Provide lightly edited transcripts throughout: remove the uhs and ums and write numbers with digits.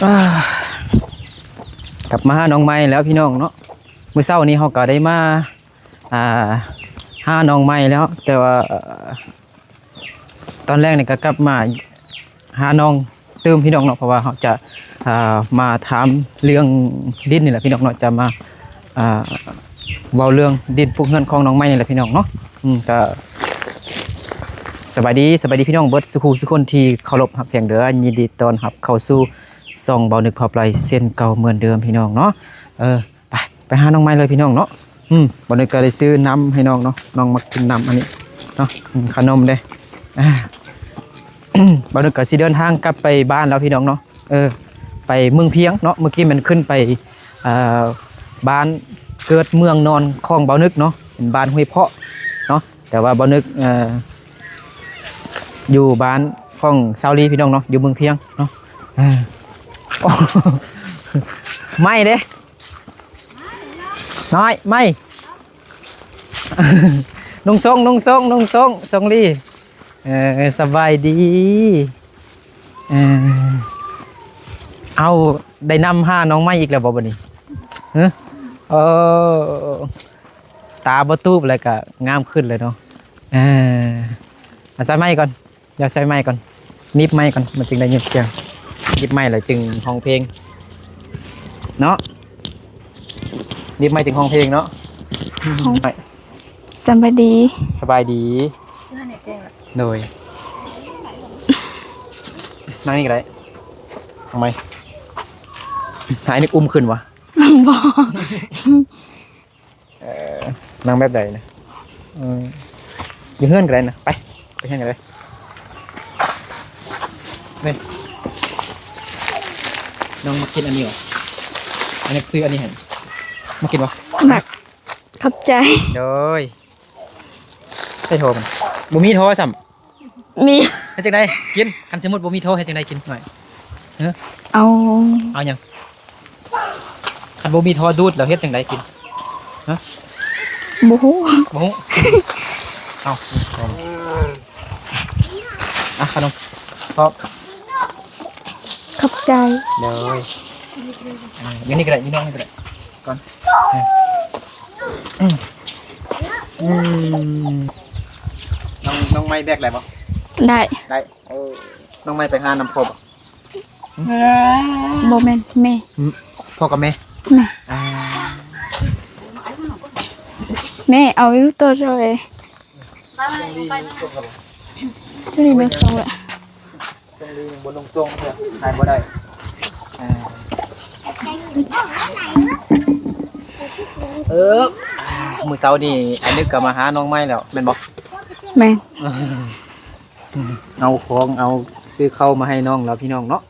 อ่ากลับมาหาน้องไม้แล้วพี่น้องเนาะมื้อเช้านี้เขาก็ได้มาหาน้องไม้แล้วแต่ว่าตอนแรกนี่ก็กลับมาหาน้องเติมพี่น้องเนาะเพราะว่าเขาจะมาถามเรื่องดินนี่แหละพี่น้องเนาะจะมาเว้าเรื่องดินปลูกเงินของน้องไม้นี่แหละพี่น้องเนาะก็สบายดีพี่น้องเบิดสุขุทุกคนที่เคารพรับเพียงเด้อยินดีต้อนรับเข้าสู่ส่องเบานึกพอปลายเส้นเก่าเหมือนเดิมพี่น้องเนาะไปหาน้องไม้เลยพี่น้องเนาะเบานึกก็ได้ซื้อน้ำให้น้องเนาะน้องมากินน้ำอันนี้เนาะขนมเด้เบานึกก็สิเดินทางกลับไปบ้านแล้วพี่น้องเนาะไปเมืองเพียงเนาะเมื่อกี้มันขึ้นไปบ้านเกิดเมืองนอนของเบานึกเนาะเป็นบ้านห้วยเพาะเนาะแต่ว่าเบานึกอยู่บ้านของซาวลีพี่น้องเนาะอยู่เมืองเพียงเนาะไม่เด้น้อยไม่นุ่งทรงลีสบายดีเอาได้นำห้าน้องไม้อีกแล้วบ่บัดนี้ตาบ่ตูบอะไรก็งามขึ้นเลยเนาะใส่ไม้ก่อนอยากใส่ไม้ก่อนนิบไม้ก่อนมันจึงได้ยินเสียงนิบไม้เลยจึงห้องเพลงเนาะนิบไม้จึงห้องเพลงเนาะสบายดีโดยนั่งนี่ก็ได้ทำไมหายนึกอุ้มขึ้นวะบ่นั่งแบบใดนะอยู่เฮือนกันเลยนะไปเฮือนกันเลยนี่น้องมากินอันนี้เหรออันนี้ซื้ออันนี้เห็นมากินวะหนักขอบใจโดยใช่โทรมันบ่มีโทรสั่มมีให้จังไดกินคันสมมุติบ่มีโทรให้จังไดกินหน่อยเอาหยังคันบ่มีโทรดูดแล้วเฮ็ดจังไดกินบ่ฮู้เอาขนมพอขอบใจเลยยืนนี่ก็ได้ยืนน้องนี่ก็ได้ก่อนน้องไม้แบกอะไรบ่ได้น้องไม้ไปหาน้ำพบบ่แม่นแม่พ่อกับแม่แม่เอาลูกตัวช่วยช่วยมาส่งแหละส่งลีบนลงตรงเถอะขายบ่ได้มื้อเช้านี่อันนึกกลับมาหาน้องไม้แล้วเป็นบ่แม่เอาของเอาซื้อเข้ามาให้น้องแล้วพี่น้องเนาะ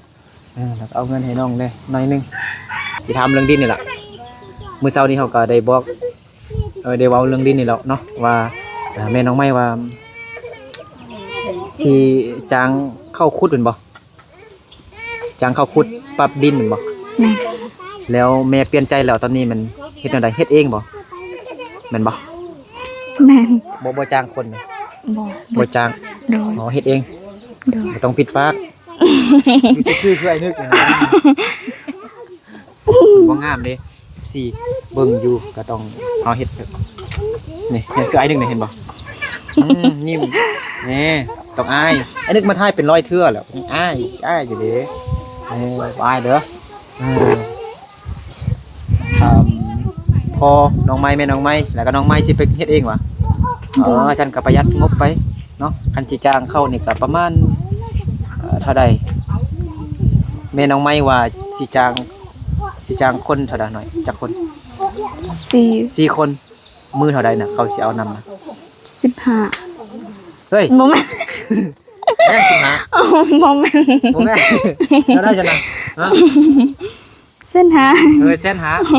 แล้วเอาเงินให้น้องเลยหน่อยนึงสิทำเรื่องดินนี่แหละมื้อเช้านี้เขาก็ได้บอกได้เว้าเรื่องดินนี่แล้วเนาะว่าแม่น้องไม้ว่าสิจางเข้าขุดเป็นบ่จางเข้าขุดปรับดินเป็นบ่แล้วแม่เปลี่ยนใจแล้วตอนนี้มันเฮ็ดจังได๋เฮ็ดเองบ่แม่นบ่แม่นบ่จ้างคนบ่จ้างเฮ็ดเองบ่ต้องปิดปากอยู่ซื่อๆคือไอ้นึกนะบ่งามเด้4เบิ่งอยู่ก็ต้องเอาเฮ็ดนี่คือไอ้นึกนี่เห็นบ่นิ่มนี่ต้องอายไอ้นึกมาถ่ายเป็น100เทื่อแล้วอายอยู่เด้อายเด้อพอน้องไม้แม่น้องไม้แล้วก็น้องไม้สิไปเฮ็ดเองวะฉันก็ประหยัดงบไปเนาะคันสิจ้างเข้านี่ก็ประมาณเท่าใดแม่น้องไม้ว่าสิจ้างคนเท่าใดหน่อยจักคน4คนมือเท่าใดน่ะเขาสิเอานำนะ15เฮ้ยบ่แม่นแม่15บ่แม่นแล้วได้จังนะเส้นหา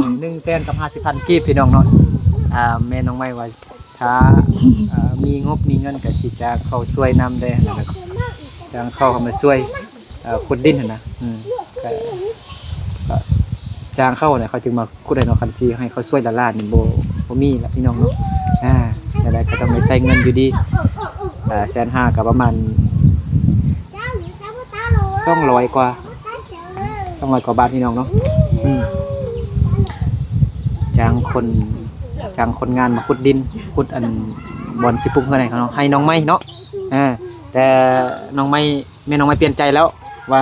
150,000กีบพี่น้องเนาะแม่น้องไม้ว่าถ้ามีงบมีเงินก็สิจะเข้าช่วยนำได้นะครับจ้างเข้ามาช่วยขุดดินนะก็จ้างเข้าเนี่ยเขาจึงมาขุดให้เนาะคันที่ให้เขาช่วยละลานนี่บ่มีละพี่น้องเนาะอะไรก็ต้องไปใส่เงินอยู่ดี150,000ก็ประมาณ200กว่า 200กว่าบาทพี่น้องเนาะจ้างคนงานมาขุดดินขุดอันบอนสิปลูกเฮือนให้เขาเนาะให้น้องไม้เนาะแต่น้องไม้แม่น้องไม้เปลี่ยนใจแล้วว่า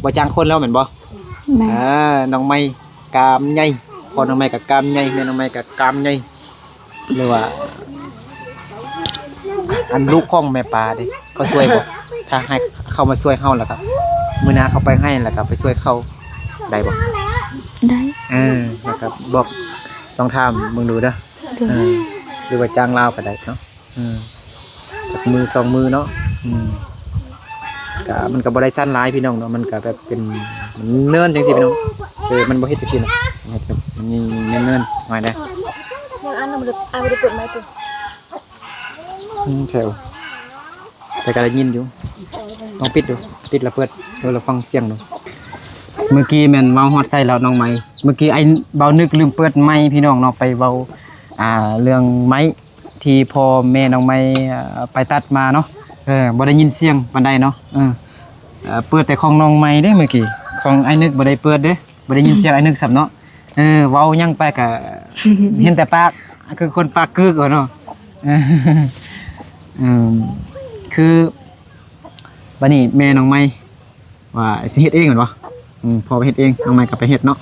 บ่จ้างคนแล้วแม่นบ่ แม่ น้องไม้กามใหญ่พอน้องไม้ก็กามใหญ่แม่น้องไม้ก็กามใหญ่หรือว่าอันลูกของแม่ปลาเด้เขาช่วยบ่ถ้าให้เข้ามาช่วยเฮาแล้วก็มื้อหน้าเขาไปให้แล้วก็ไปช่วยเขาได้บ่ ได้ แล้วก็บอกต้องถามมึงดูเด้อหรือว่าจ้างลาวก็ได้เนาะจักมือ2มือเนาะก็มันก็บ่ได้สั้นหลายพี่น้องเนาะมันก็แบบเป็นมันเนินจังซี่พี่น้องมันบ่เฮ็ดจังซี่เนาะเฮ็ดแบบมันเนินๆหน่อยได้ยังอันนั้นมันเปิดไม้ตัวแถวแต่ก็ได้ยินอยู่ต้องปิดแล้วเปิดเราฟังเสียงดูเมื่อกี้แม่นเว้าฮอดใส่แล้วน้องไม้เมื่อกี้ไอ้เบานึกลืมเปิดไม้พี่น้องเนาะไปเว้าเรื่องไม้ที่พ่อแม่น้องไม้ไปตัดมาเนาะบ่ได้ยินเสียงปานใดเนาะเปิดแต่ของน้องไม้เด้เมื่อกี้ของไอ้นึกบ่ได้เปิดเด้บ่ได้ยินเสียงไอ้นึกซ้ํเนาะเว้ายังไปก็ เห็นแต่ปากคือคนปากกึกเนาะคือบัดนี้แม่น้องไม้ว่าสิเฮ็ดเองแม่นบ่พอไปเฮ็ดเองน้องไม้ก็ไปเฮ็ดเนาะ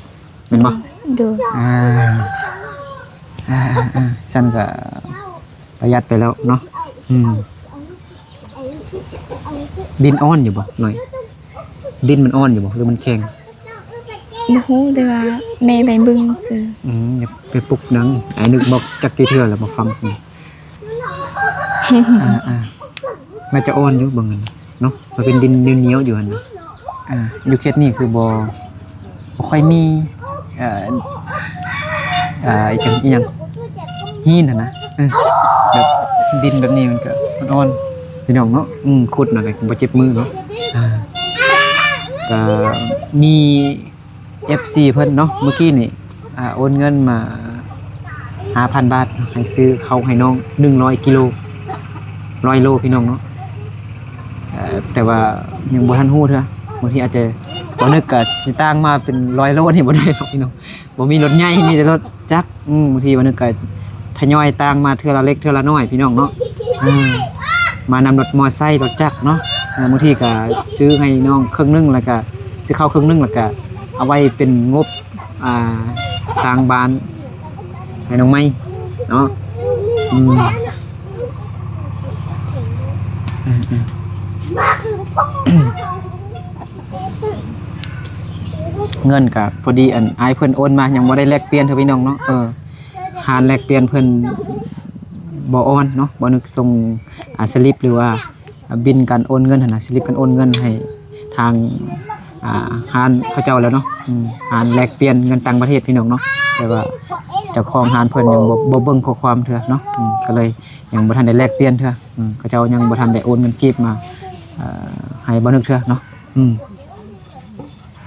แม่นบ่ ดู ฉันก็ประหยัดไปแล้วเนาะดินอ่อนอยู่บ่หน่อยดินมันอ่อนอยู่บ่หรือมันแข็ง บ่ฮู้แต่ว่าแม่ไปเบิ่งซื่อ อย่าไปปลุกหนังไอ้นึกบอกจักกี่เทื่อแล้วบ่ฟังมันจะอ่อนอยู่เบิ่งกันเนาะมันเป็นดินเหนียวๆอยู่หั่นน่ะอยู่เขตนี้คือบ่ค่อยมีอีจังอีหยังหินนะแบบดินแบบนี้มันก็อ่อนพี่น้องเนาะขุดหน่อยก็บ่เจ็บมือเนาะก็มี FC เพิ่นเนาะเมื่อกี้นี่โอนเงินมา 5,000 บาทให้ซื้อข้าวให้น้อง100กิโล100โลพี่น้องเนาะแต่ว่ายังบ่ทันฮู้เด้อบางทีอาจจะบ่นึกก็สิตั้งมาเป็น100โลนี่บ่ได้หรอกพี่น้องบ่มีรถใหญ่มีแต่รถจักรบางทีบ่นึกก็ทยอยตั้งมาเทื่อละเล็กเทื่อละน้อยพี่น้องเนาะมานำรถมอไซค์รถจักรเนาะบางทีก็ซื้อให้น้องครึ่งนึงแล้วก็ซื้อข้าวครึ่งนึงแล้วก็เอาไว้เป็นงบสร้างบ้านให้น้องไม้เนาะเงินกับพอดีอันอายเพิ่นโอนมายังบ่ได้แลกเปลี่ยนเถอะพี่น้องเนาะหารแลกเปลี่ยนเพิ่นบ่โอนเนาะบ่นึกส่งสลิปหรือว่าบินการโอนเงินหั่นน่ะสลิปการโอนเงินให้ทางหารเขาเจ้าแล้วเนาะหารแลกเปลี่ยนเงินต่างประเทศพี่น้องเนาะแต่ว่าเจ้าของหารเพิ่นยังบ่เบิ่งข้อความเถอะเนาะก็เลยยังบ่ทันได้แลกเปลี่ยนเถอะเขาเจ้ายังบ่ทันได้โอนเงินกีบมาให้บ่นึกเถอะเนาะ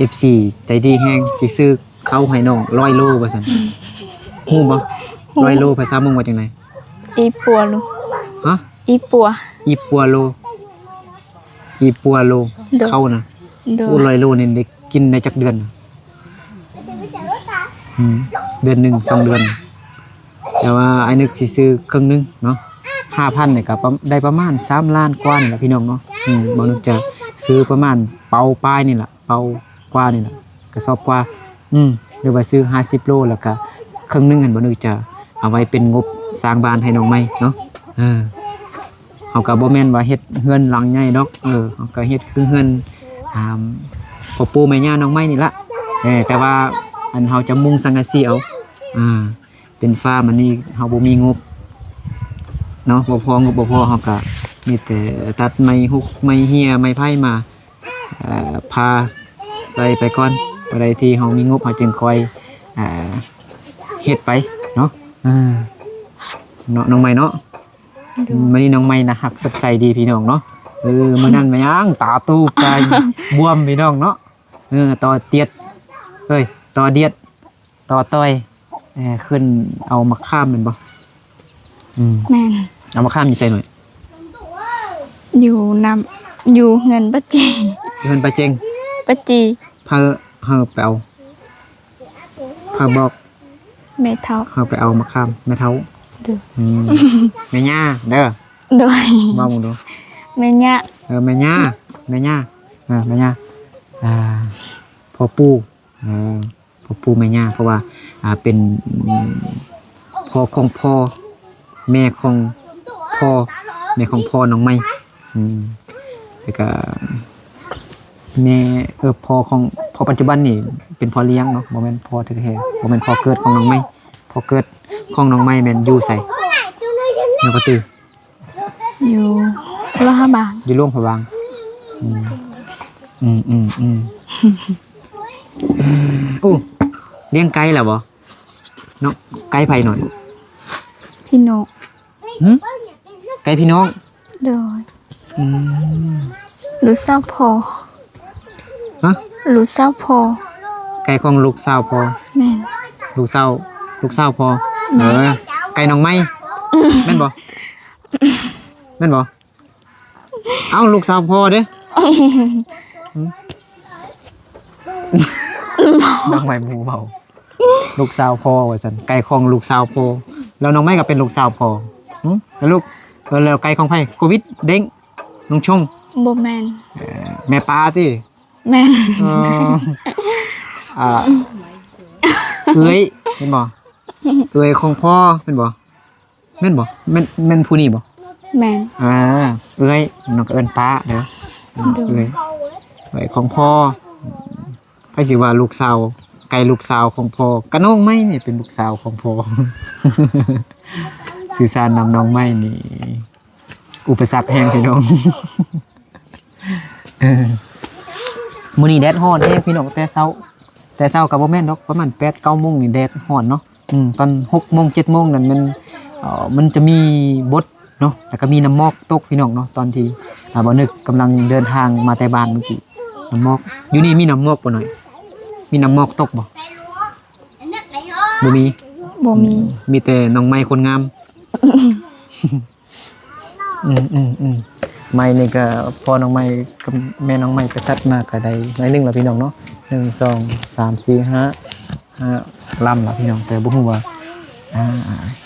FC ใจดีแฮงสิซื้อข้าวให้น้อง100โลว่าซั่นฮู้บ่100โลภาษาเมืองว่าจังได๋อีปัวลู ฮะ อีปัว อีปัวโลข้าวน่ะ ดู โอ้100โลนี่ได้กินในจักเดือนเดือนหนึง2เดือนแต่ว่าไอ้นึกสิซื้อครึ่งนึงเนาะ 5,000 นี่ก็ได้ประมาณ3ล้านกว่านี่ล่ะพี่น้องเนาะบ่นึกจะซื้อประมาณเป่าปลายนี่ล่ะเป่ากว่านี่ล่ะกระสอบกว่าหรือว่าซื้อ50โลแล้วก็ครึ่งนึงหั่นบ่นึกจะเอาไว้เป็นงบสร้างบ้านให้น้องใหม่เนาะเฮาก็บ่แม่นว่าเฮ็ดเฮือนหลังใหญ่ดอกเฮาก็เฮ็ดคือเฮือนพ่อปู่แม่ย่าน้องใหม่นี่ล่ะแต่ว่าอันเฮาจะมุงสังกะสีเอาเป็นฟ้ามันนี่เฮาบ่มีงบเนาะบ่พองบบ่พอเฮาก็มีแต่ตัดไม้ฮุกไม้เหี้ยไม้ไผ่มาพาใส่ไปก่อนบ่ได้ที่เฮามีงบเฮาจึงค่อยเฮ็ดไปเนาะน้องใหม่เนาะมื้อนี้น้องใหม่นะฮักสดใสดีพี่น้องเนาะมื้อนั้นมายังตาตูกายบวมพี่น้องเนาะต่อเตียดต่อเดียดต่อต้อยขึ้นเอามะขามแม่นบ่แม่นเอามะขามนี่ใส่หน่อยอยู่เงินปัจจี เงินปลาเจง ปัจจีเฮ เฮาไปเอาเฮาบอก แม่เฒ่า เฮาไปเอามะขามแม่เฒ่า เด้อ แม่ย่าเด้อ โดย มามึงดู แม่ยะ แม่ย่าแม่ย่าแม่ย่าพ่อปู่พ่อปู่แม่ย่าเพราะว่าเป็นพ่อของพ่อแม่ของพ่อแม่ของพ่อน้องไม้แล้วก็แม่พ่อของพ่อปัจจุบันนี่เป็นพ่อเลี้ยงเนาะบ่แม่นพ่อแท้ๆบ่แม่นพ่อเกิดของน้องไม้พ่อเกิดของน้องไม้แม่นอยู่ไสแล้วก็ตื้อ อยู่ลาบาง อยู่ร่วมพะวังอู้เลี้ยงไก่แล้วบ่เนาะไก่ไผหน่อย พี่น้อง ไก่พี่น้อง โดยลูกสาวพ่อ ฮะ ลูกสาวพ่อ ไก่ของลูกสาวพอ แม่น ลูกสาวพอไก่น้องไม้แม่นบ่แม่นบ่เอ้าลูกสาวพอเด้น้องไม้หมูเบาลูกสาวพอว่าซั่นไก่ของลูกสาวพอแล้วน้องไม้ก็เป็นลูกสาวพอแล้วลูกแล้วไก่ของไผโควิดเด้งน้องชง บ่แม่น แม่ปลาติ แม่น เอ้ยเป็นบ่เอ้ยของพ่อเป็นบ่แม่นบ่แม่นผู้นี้บ่ แม่น เอ้ยน้องก็เอิ้นป้าเด้อเอ้ยของพ่อไผสิว่าลูกสาวไก่ลูกสาวของพ่อกะน้องไม้นี่เป็นลูกสาวของพ่อ สื่อสารนำน้องไม้นี่อุปสรรคแห่งพี่น้อง มื้อนี้แดดร้อนแฮงพี่น้องแต่เช้าก็บ่แม่นดอกประมาณ 8-9 โมงนี่แดดร้อนเนาะตอน6 โมง 7 โมงนั่นมันจะมีบดเนาะแล้วก็มีน้ำหมอกตกพี่น้องเนาะตอนที่บ่นึกกำลังเดินทางมาแต่บ้านเมื่อกี้น้ำหมอกอยู่นี่มีน้ำหมอกบ่หน่อยมีน้ำหมอกตกบ่บ่มี บ่มี มีแต่น้องไม้คนงาม ไม้นี่ก็พอน้องไม้กับแม่น้องไม้ไปตัดมาก็ได้หลายนึงแล้วพี่น้องเนาะ1 2 3 4 5ลำล่ะพี่น้องแต่บ่ฮู้ว่า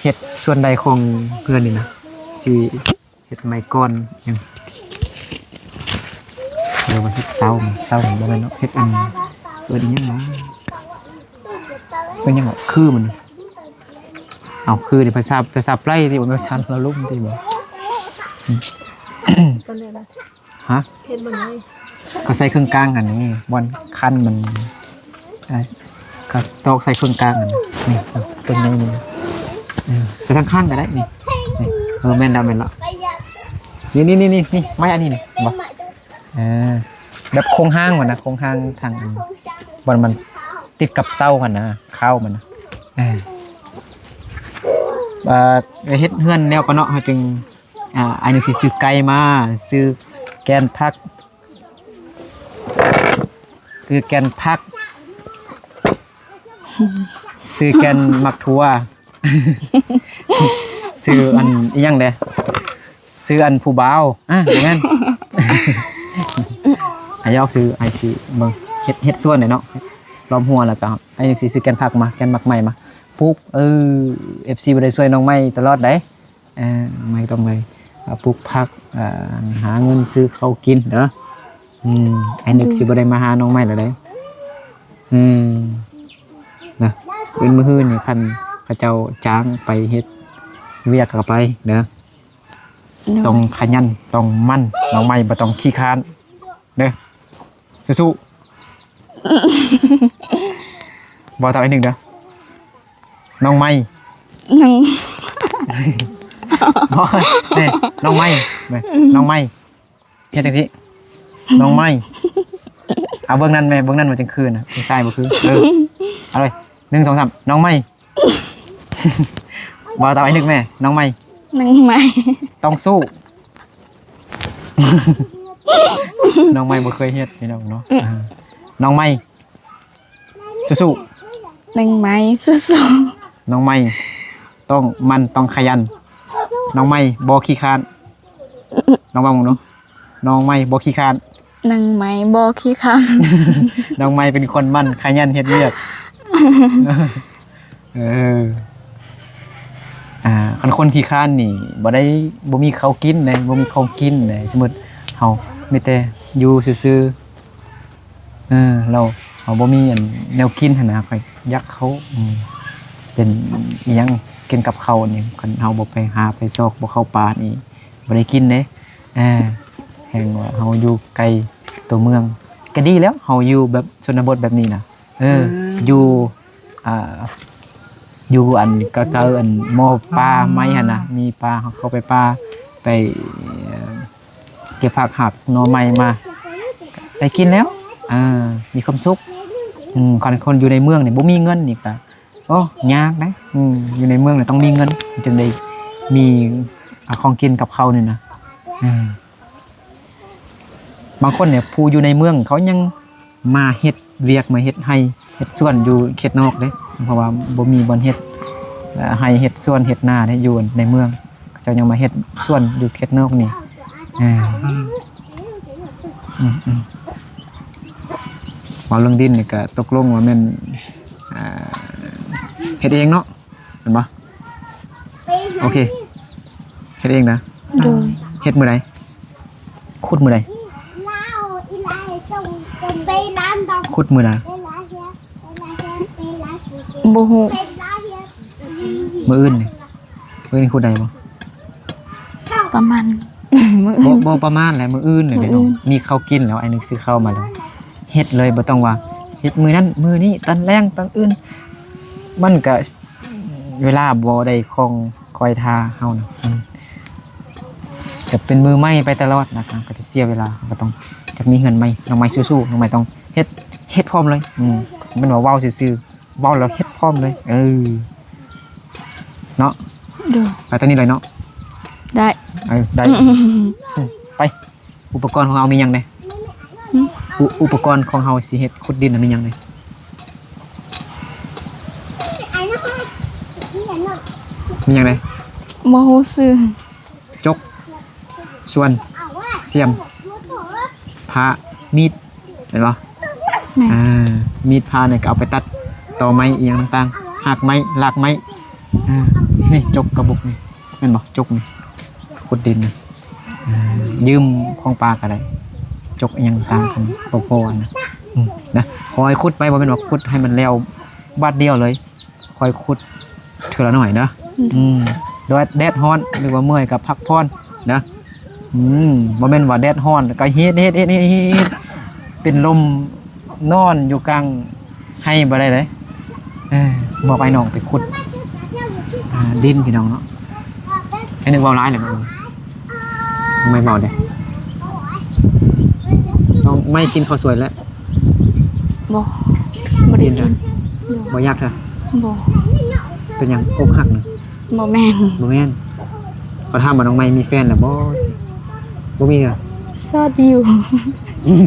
เฮ็ดส่วนใดของเพื่อนนี่นะสิเฮ็ดไม้ก้อนหยังเดี๋ยวว่าเฮ็ดเสาบ่แม่นเนาะเฮ็ดอันเอิ้นหยังเนาะเป็นหยังบ่คือมันเอาคือที่ภาษาไพร่ที่บ่แม่นภาษาละลุ่มที่บ่ ตอนแรกนะ ฮะ เฮ็ดบ่ได้ เขาใส่เครื่องกลางอันนี้บอนคันมันเขาตอกใส่เครื่องกลางอันนี้นี่ตัวนี้นี่ใส่ทั้งข้างก็ได้นี่แม่นดำแม่นละนี่ไม้อันนี้นี่บอกแบบโครงห้างมันนะโครงห้างทางบอนมันติดกับเสากันนะเข้ามันนะเฮ็ดเฮือนแนวก็เนาะเขาจึงอันนึงสิซื้อไก่มาซื้อแกนผักซื้อแกนมักทั่ว ซื้ออันอีหยังเด้ซื้ออันผู้บ่าวอย่างงั้น อายอกซื้อไอซีเบิ่งเฮ็ดส่วนหน่อยเนาะล้อมหัวแล้วก็ไอ้สิซื้อแกนผักมาแกนมักใหม่มาปลูกFC บ่ได้ช่วยน้องไม้ตลอดได้ไม่ต้องเลยปลูกผักหาเงินซื้อข้าวกินเด้อไอ้นึกสิบ่ได้มาหาน้องไม้แล้วเด้นะเป็นมื้อฮื้อนี่คันเขาเจ้าจ้างไปเฮ็ดเวียกก็ไปเด้อต้องขยันต้องมั่นน้องไม้บ่ต้องขี้คร้านเด้อสู้ๆบ่ตามไอ้นึงเด้อน้องไม้นัง นี่น้องไม้น้องไม้เฮ็ดจังซี่น้องไม้เอาเบิ่งนั้นแม่เบิ่งนั้นมันจังคืนน่ะใส่บ่คือเอาเลย1 2 3น้องไม้บ่ตามไอ้นึกแม่น้องไม้ นังไม้ ต้องสู้ น้องไม้บ่เคยเฮ็ดพี่น้องเนาะน้องไม้สู้ นังไม้สู้ ๆน้องไม้ต้องมันต้องขยันน้องไม้บ่ขี้คร้านน้องว่ามึงเนาะน้องไม้บ่ขี้คร้าน นางไหมบ่ขี้ค น้องไม้เป็นคนมั่นขยันเฮ็ดเวียกเออคันคนขี้คร้านนี่บ่มีข้าวกินเลยบ่มีของกินเลยสมมุติเฮามีแต่อยู่ซื่อๆเราบ่มีอันแนวกินหั่นนะค่อยยักเขาเป็นอิหยังกินกับข้าวนี่คันเฮาบ่ไปหาไปซอกบ่เข้าป่านี่บ่ได้กินเด้แห่งว่าเฮาอยู่ไกลตัวเมืองก็ดีแล้วเฮาอยู่แบบชนบทแบบนี้น่ะอยู่อยู่อันก็อันหม้อปลาไม้หั่นน่ะมีปลาเขาไปปลาไปเก็บผักหักหน่อไม้มาได้กินแล้วมีความสุขคนอยู่ในเมืองนี่บ่มีเงินนี่ก็โอ้ยากนะอยู่ในเมืองนี่ต้องมีเงินจึงได้มีของกินกับเขานี่นะบางคนเนี่ยผู้อยู่ในเมืองเขายังมาเฮ็ดเวียกมาเฮ็ดให้เฮ็ดสวนอยู่เขตนอกเด้เพราะว่าบ่มีบ่อนเฮ็ดให้เฮ็ดสวนเฮ็ดนาได้อยู่ในเมืองเจ้ายังมาเฮ็ดสวนอยู่เขตนอกนี่ว่าเรื่องดินนี่ก็ตกลงว่าแม่นเฮ็ดเองเนาะเห็นบ่โอเคเฮ็ดเองนะ โดย เฮ็ดมื้อใดขุดมื้อใดขุดมื้อใด บ่ฮู้ มื้ออื่นนี่มื้อนี้ขุดได้บ่ ประมาณมื้อ บ่ประมาณแหละมื้ออื่นนี่เด้เนาะมีข้าวกินแล้วไอ้นึกซื้อข้าวมาแล้วเฮ็ดเลยบ่ต้องว่าเฮ็ดมื้อนั้นมื้อนี้ตอนแลงตอนอื่นมันก็เวลาบ่ได้คงคอยท่าเฮานะจะเป็นมือใหม่ไปตลอดนะครับก็จะเสียเวลาก็ต้องจะมีเงินใหม่น้องใหม่สู้ๆน้องใหม่ต้องเฮ็ดพร้อมเลยมันว่าเว้าซื่อๆเว้าแล้วเฮ็ดพร้อมเลยเนาะ โดย ไปตอนนี้เลยเนาะ ได้ ได้ไปอุปกรณ์ของเรามีหยังไดอุปกรณ์ของเฮาสิเฮ็ดขุดดินมีหยังไดมีหยังได บ่ฮู้ชื่อ จกส่วนเสียมผ้ามีดเห็นบ่ แม่ มีดผ้าเนี่ยก็เอาไปตัดตอไม้อีหยังต่างๆหักไม้ลากไม้นี่จกกระบอกนี่แม่นบ่จกนี่ขุดดินนี่ยืมของปลาก็ได้จกอีหยังต่างกันโปๆนะคอยขุดไปบ่แม่นว่าขุดให้มันแล้วบาดเดียวเลยคอยขุดเทื่อละหน่อยนะโดยแดดร้อนหรือว่าเมื่อยกับพักผ่อนนะบ่แม่นว่าแดดร้อนก็เฮ็ดเป็นลมนอนอยู่กลางให้บ่ได้เลยบอกไอ้น้องไปขุดดินพี่น้องเนาะไอ้นึกเว้าร้ายเลยไม่เว้าเด้ต้องไม่กินข้าวสวยแล้ว บ่ได้กิน บ่ยากเถอะ บ่ เป็นหยังอกหักนึง บ่แม่น บ่แม่นเขาถามว่าน้องไม่มีแฟนแล้วบ่สิบ่มีเหรอ ซอดอยู่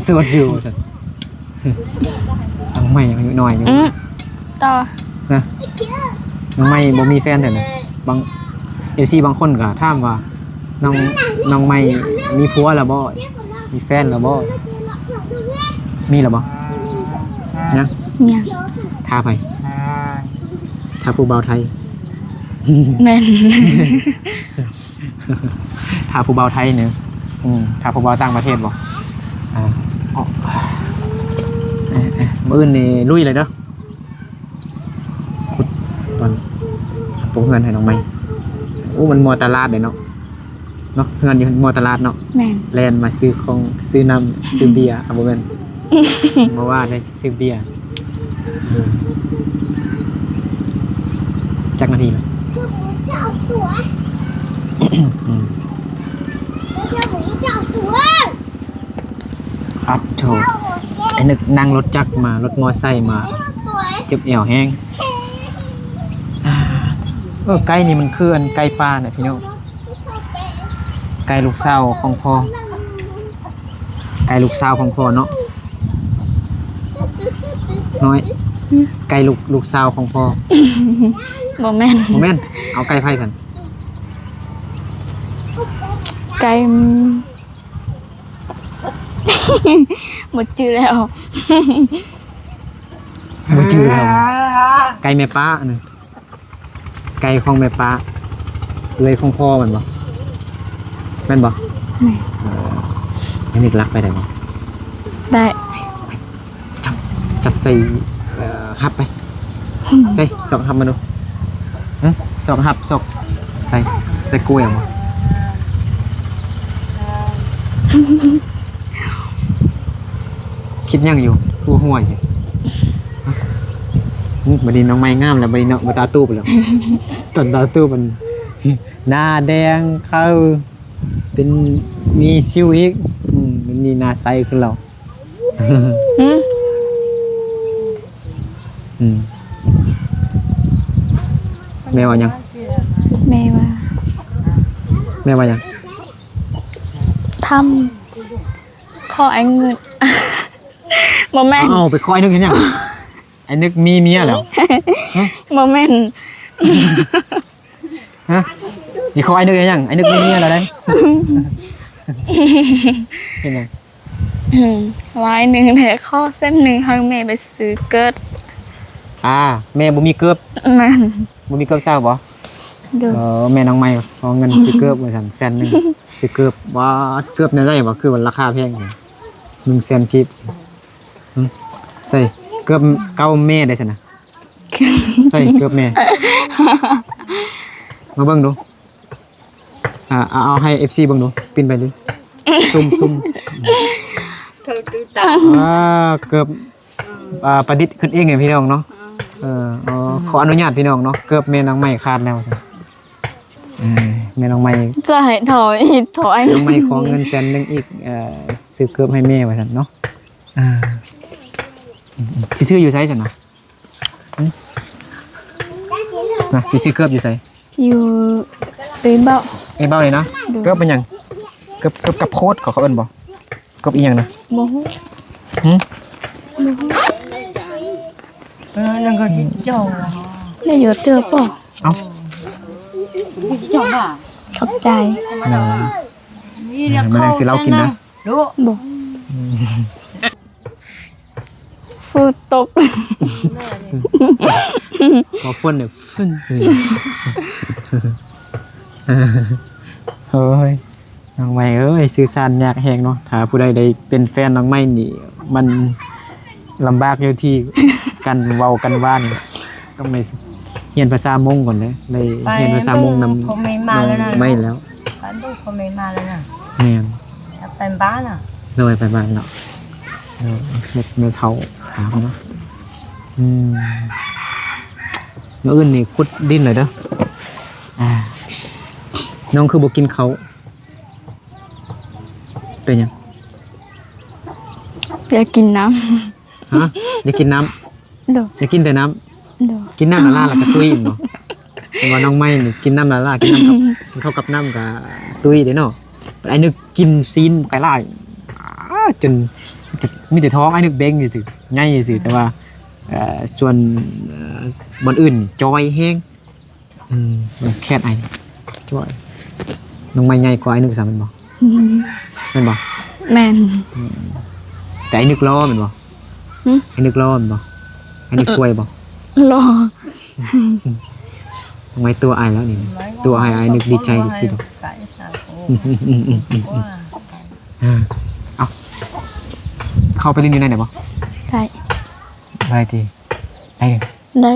สวัสดีจ้ะน้องไม่อายุน้อยอยู่ ต่อ นะน้องไม่บ่มีแฟนแต่นะบางFC บางคนก็ถามว่าน้องไม่มีผัวแล้วบ่มีแฟนแล้วบ่มีแล้วบ่ยัง ยัง ท่าไผท่าผู้บ่าวไทย แม่น ท่าผู้บ่าวไทยเนี่ยท่าผู้บ่าวต่างประเทศบ่มื้ออื่นนี่ลุยเลยเด้อขุดตอนปลูกเฮือนให้น้องใหม่โอ้มันมอตลาดเด้เนาะเฮือนอยู่มอตลาดเนาะ แม่น แลนมาซื้อของซื้อน้ำซื้อเบียร์บ่แม่น บ่ว่าได้ซื้อเบียร์จักนาทีเลยครับโถไอ้นึกนั่งรถจักรมารถมอไซค์มาเจ็บเอวแห้งไก่นี่มันคืออันไก่ป่าเนี่ยพี่น้องไก่ลูกสาวของพ่อไก่ลูกสาวของพ่อเนาะน้อยไก่ลูกสาวของพ่อ บ่แม่น บ่แม่นเอาไก่ไผ่ซั่น ไก่ หมดจือแล้ว บ่จื้อแล้วไก่แม่ป้าน่ะไก่ของแม่ป้าเลยของพ่อมันบ่แม่นบ่ แม่ อันนี้รักไปได้บ่ ได้ จับใส่ฮับไปใส่สองฮับมาดูสองฮับสองใส่กล้วยมาคิดยังอยู่หัวอยู่บัดนี้น้องไม้งามแล้วบัดนี้น้องตาตู้ไปแล้วตอนตาตู้มันหน้าแดงเข้าเป็นมีซิวอีกมันมีหน้าใสขึ้นเรา แม่ว่ายัง แม่ว่า แม่ว่ายัง ทำขอไอ้เงิน โมเมนต์ เอาไปคอยนึกเห็นยังไอ้นึกมีเมียแล้ว โมเมนต์ ฮะอย่าคอยนึกเห็นยังไอ้นึกมีเมียแล้วได้เห็นยัง ไว้หนึ่งแต่ข้อเส้นหนึ่งให้แม่ไปซื้อเกิด แม่บ่มีเกือบ มัน บ่มีเกือบเศร้าบ่ ดู แม่น้องใหม่ขอเงินซื้อเกือบมาสั่ง100,000ซื้อเกือบว่าเกือบได้บ่คือว่าราคาแพง100,000กิบใส่เกือบเก่าแม่ได้ซั่นน่ะใส่เกือบแม่มาเบิ่งดูเอาให้ FC เบิ่งดูปินไปดิซุ่มเกือบประดิษฐ์ขึ้นเองไงพี่น้องเนาะขออนุญาตพี่น้องเนาะเกือบแม่น้องใหม่ขาดแล้วจ้ะแม่น้องใหม่ จะให้ถอย น้องใหม่ขอเงิน100,000อีกซื้อเกือบให้แม่ว่าซั่นเนาะสิซื้ออยู่ไสซั่นน่ะนะสิซื้อเกือบอยู่ไส อยู่ไปเบา ไอ้เบ้าเลยนะเกือบเป็นหยังเกือบกับโคตรเขาเอิ้นบ่เกือบอีหยังนะ โมโห นั่นก็จิเจ้า ไม่อยู่เจอป่ะ เอ้า จิเจ้าบ่ ขอบใจ นี่ละ มันสิเรากินนะ ดู บอกฟูตบ พอฝนเนี่ยฟึ้นเฮ้ยน้องใหม่เอ้ยสื่อสารยากแฮงเนาะถ้าผู้ใดได้เป็นแฟนน้องใหม่นี่มันลำบากอยู่ที่กันเว้ากันว่านี่ต้องได้เรียนภาษามงก่อนเลยได้เรียนภาษามงนำ ผมไม่มาแล้วนะ ไม่แล้ว บ้านลูกผมไม่มาแล้วนะ แม่น จะเป็นบ้านอ่ะ เลยไปบ้านเนาะเฮ็ดไม่เท่าถามเนาะมื้ออื่นนี่ขุดดินเลยเด้อน้องคือบ่กินเขาวเป็นหยัง อยากกินน้ ฮะอยากกินน้ำ ำดู อยากกินแต่น้ำ ดู กินน้ำละลาแล้วก็ตุ้ยเนาะแต่ว่าน้องไม่นี่กินน้ำละลากินน้ำกับกินข้าวกับน้ำกับตุ้ยเด้เนาะไอ้นึกกินซีนไก่ล่าจนมีแต่ท้องไอ้นึกเบ้งอยู่สิง่ายอยู่สิแต่ว่าส่วนบนอื่นจอยแห้งแค่ไอ้จอยน้องไม่ใหญ่กว่าไอ้นึกสามเป็นบ่เป็นบ่ แมน แต่ไอ้นึกล้อเป็นบ่ไอ้นึกล้อเป็นบ่ไอ้นึกซวยบ่ รอ ทำไมตัวไอ้แล้วนี่ตัวไอ้นึกดีใจสิดอก ไก่สาโคว่า เอาเข้าไปเล่นอยู่ไหนบ่ ได้ อะไรทีได้เลย ได้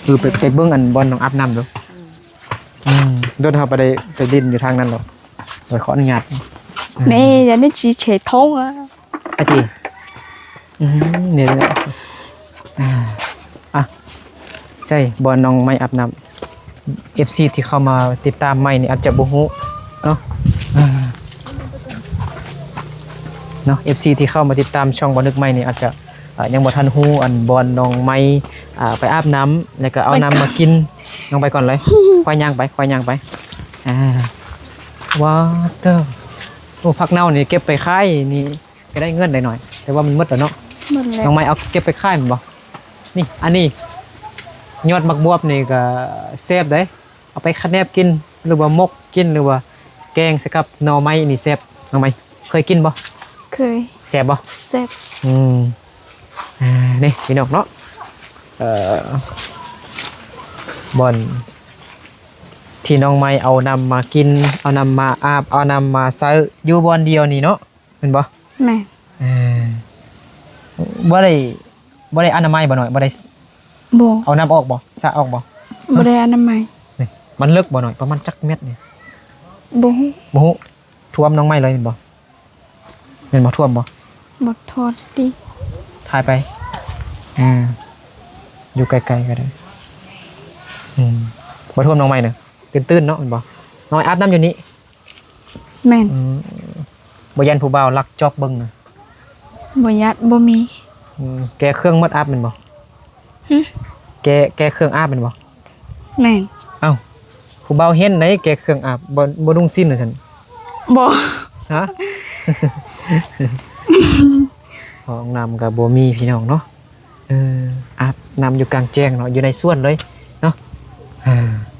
คือไปเบิ้งอันบอลน้องอัพน้ำดูโดนเขาไปดินอยู่ทางนั้นหรอโดยขออนุญาต แม่อย่าได้ชี้เฉยท้องอ่ะ อาจีเนี่ยแหละใช่บอลน้องไม่อัพน้ำ FC ที่เข้ามาติดตามไม่นี่อาจจะบุหุเนาะFC ที่เข้ามาติดตามช่องบอลนึกไม่นี่อาจจะยังบ่ทันฮู้อันบอลน้องไม่ไปอาบน้ำแล้วก็เอาน้ำมากินลงไปก่อนเลยค่อยย่างไปว้าวเตอร์โอ้ผักเน่านี่เก็บไปขายนี่ก็ได้เงินได้หน่อยแต่ว่ามันหมดแล้วเนาะ หมดแล้ว น้องไม้เอาเก็บไปขายมันบ่นี่อันนี้ยอดมักบวบนี่ก็แซ่บเด้เอาไปคะแนบกินหรือว่ามกกินหรือว่าแกงใส่กับหน่อไม้นี่แซ่บน้องไม้ เคยกินบ่ เคย แซ่บบ่ แซ่บ นี่พี่น้องเนาะบอนที่น้องไม้เอานำมากินเอานำมาอาบเอานำมาใส่อยู่บอนเดียวนี่เนาะเห็นบ่ แม่น บ่ได้อนามัยบ่หน่อยบ่ได้ บ่ เอาน้ำออกบ่สะออกบ่ บ่ได้อนามัย นี่มันลึกบ่หน่อยประมาณจักเม็ดนี่ บ่ฮู้ บ่ฮู้ท่วมน้องไม้เลยเห็นบ่เห็นบ่ท่วมบ่ บ่ทอดดิ ถ่ายไปอยู่ไกลๆก็ได้บ่ท่วมน้องไม้เด้อตื้นๆเนาะเห็นบ่น้อยอาบน้ำอยู่นี่ แม่น บ่ยันผู้บ่าวลักจอบเบิ่งนะ บ่ยัดบ่มี แกเครื่องมัดอาบแม่นบ่ หึ แกเครื่องอาบแม่นบ่ แม่น เอ้าผู้บ่าวเห็นไหนแกเครื่องอาบบ่ดุงสิ้นว่าซั่น บ่ ฮะ ห้องน้ำก็บ่มีพี่น้องเนาะอาบน้ำอยู่กลางแจ้งเนาะอยู่ในสวนเลยเนาะ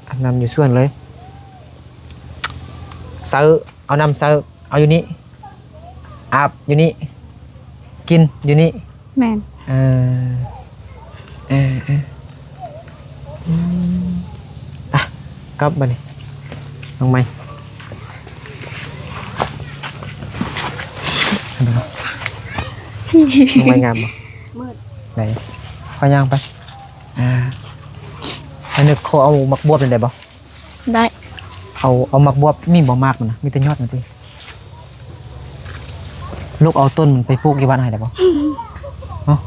อาบน้ำอยู่สวนเลยเซอเอาน้ำเซอเอาอยู่นี่อาบอยู่นี่กินอยู่นี่ แม่น กลับมาดิน้องไม้น้องไม้งามบ่ มืด ไหนข้อย่างไปอันนึกเขาเอามักบวบเป็นไงบ่ ได้ เอามักบวบมีบ่มากมันนะมีแต่ยอดมันสิลูกเอาต้นมันไปปลูกที่บ้านให้ได้บ่เนาะ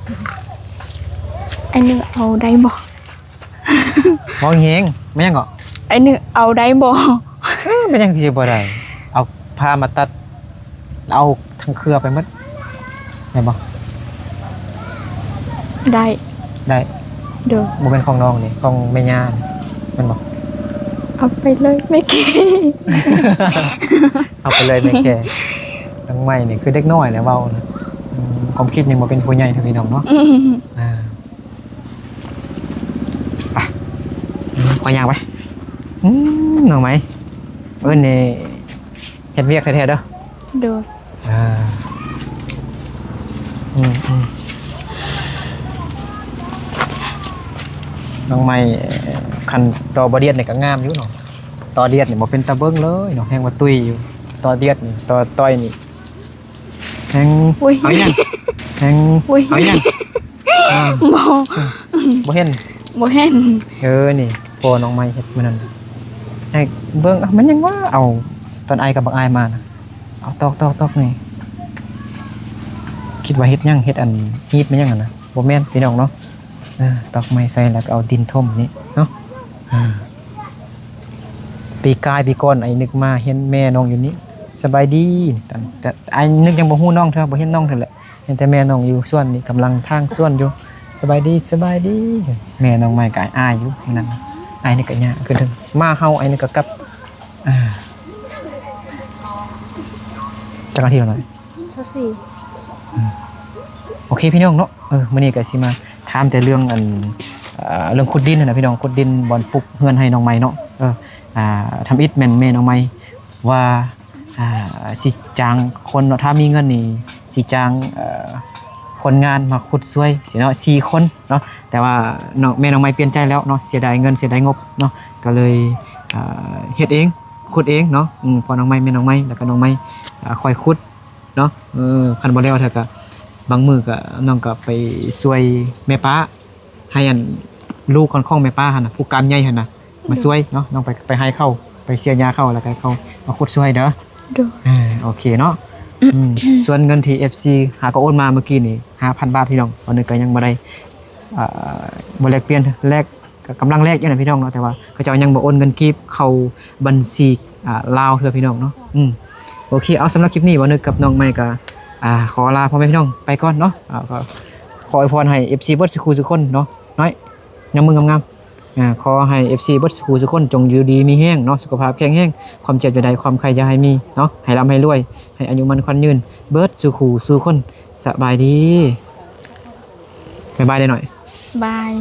ไอ้นึงเอาได้บ่ มองเฮงไม่ยังก็ ไอ้นึงเอาได้บ่ ไม่ยังคือสิบ่ได้เอาพามาตัดเอาทั้งเครือไปหมดได้บ่ ได้ ได้ เด้อ บ่เป็นของน้องนี่ของแม่ย่านี่แม่นบ่ เอาไปเลยไม่เก่ง เอาไปเลยแม่แค่ทั้งใหม่นี่คือเด็กน้อยแหละเว้านะความคิดยังบ่เป็นผู้ใหญ่เท่าพี่น้องเนาะไปขอย่างไปน้องไหมนี่เฮ็ดเวียกแท้ๆเด้อ เด้อ น้องไม้คันตอบอเดียดนี่ก็งามอยู่เนาะตอเดียดนี่บ่เป็นตาเบิ่งเลยเนาะแฮงว่าตุ้ยอยู่ตอเดียดนี่ตอต้อยนี่แฮงเอาหยังแฮงเอาหยัง บ่ บ่เห็น บ่เห็น นี่พอน้องไม้เฮ็ดมื้อนั้นให้เบิ่งมันยังว่าเอาตอนไอกับบักอายมานะเอาตอกนี่คิดว่าเฮ็ดหยังเฮ็ดอันฮีดมันยังอ่ะนะบ่แม่นพี่น้องเนาะตอกไม้ใส่แล้วก็เอาดินถมนี่เนาะปีกายปีก่อนไอ้นึกมาเห็นแม่น้องอยู่นี่สบายดีแต่ไอ้นึกยังบ่ฮู้น้องเธอบ่เห็นน้องเธอแหละเห็นแต่แม่น้องอยู่สวนนี่กำลังทางสวนอยู่สบายดีแม่น้องไม้ก็อายอยู่นั่นไอ้นี่ก็ยะคือถึงมาเฮาไอ้นี่ก็กลับจักนาทีแล้วหน่อย เท่าสี่ โอเคพี่น้องเนาะมื้อนี้ก็สิมาถามแต่เรื่องเรื่องขุดดินนะพี่น้องขุดดินบ่อนปลูกเฮือนให้น้องไม้เนาะทำอิฐแม่นแม่น้องไม้ว่าสิจ้างคนเนาะถ้ามีเงินนี่สิจ้างคนงานมาขุดช่วยสิเนาะ4คนเนาะแต่ว่าน้องแม่น้องไม้เปลี่ยนใจแล้วเนาะเสียดายเงินเสียดายงบเนาะก็เลยเฮ็ดเองขุดเองเนาะพอน้องไม้แม่น้องไม้แล้วก็น้องไม้คอยขุดเนาะคันบ่แล้วเถอะก็บางมื้อก็น้องก็ไปช่วยแม่ป้าให้อันลูกของแม่ป้าหั่นน่ะผู้การใหญ่หั่นน่ะมาช่วยเนาะน้องไปให้เข้าไปเสียยาเข้าแล้วก็เขามาขุดช่วยเด้อ เด้อ โอเคเนาะส่วนเงินที่ FC หาก็โอนมาเมื่อกี้นี่ 5,000 บาทพี่น้องตอนนี้ก็ยังบ่ได้บ่แลกเปลี่ยนแลกก็กำลังแลกอยู่นะพี่น้องเนาะแต่ว่าเขาเจ้ายังบ่โอนเงินกีบเข้าบัญชีลาวเทื่อพี่น้องเนาะโอเคเอาสำหรับคลิปนี้บ่นึกกับน้องใหม่ก็ขอลาพ่อแม่พี่น้องไปก่อนเนาะก็ขออวยพรให้ FC เบิดสุขทุกคนเนาะน้อยงามมืองามขอให้ FC เบิดสุขทุกคนจงอยู่ดีมีแห้งเนาะสุขภาพแข็งแรงความเจ็บอย่าใดความใครอย่าให้มีเนาะให้ร่ำให้รวยให้อายุมันขวัญยืนเบิดสุขสู่คนสบายดีบ๊ายบายได้หน่อย บาย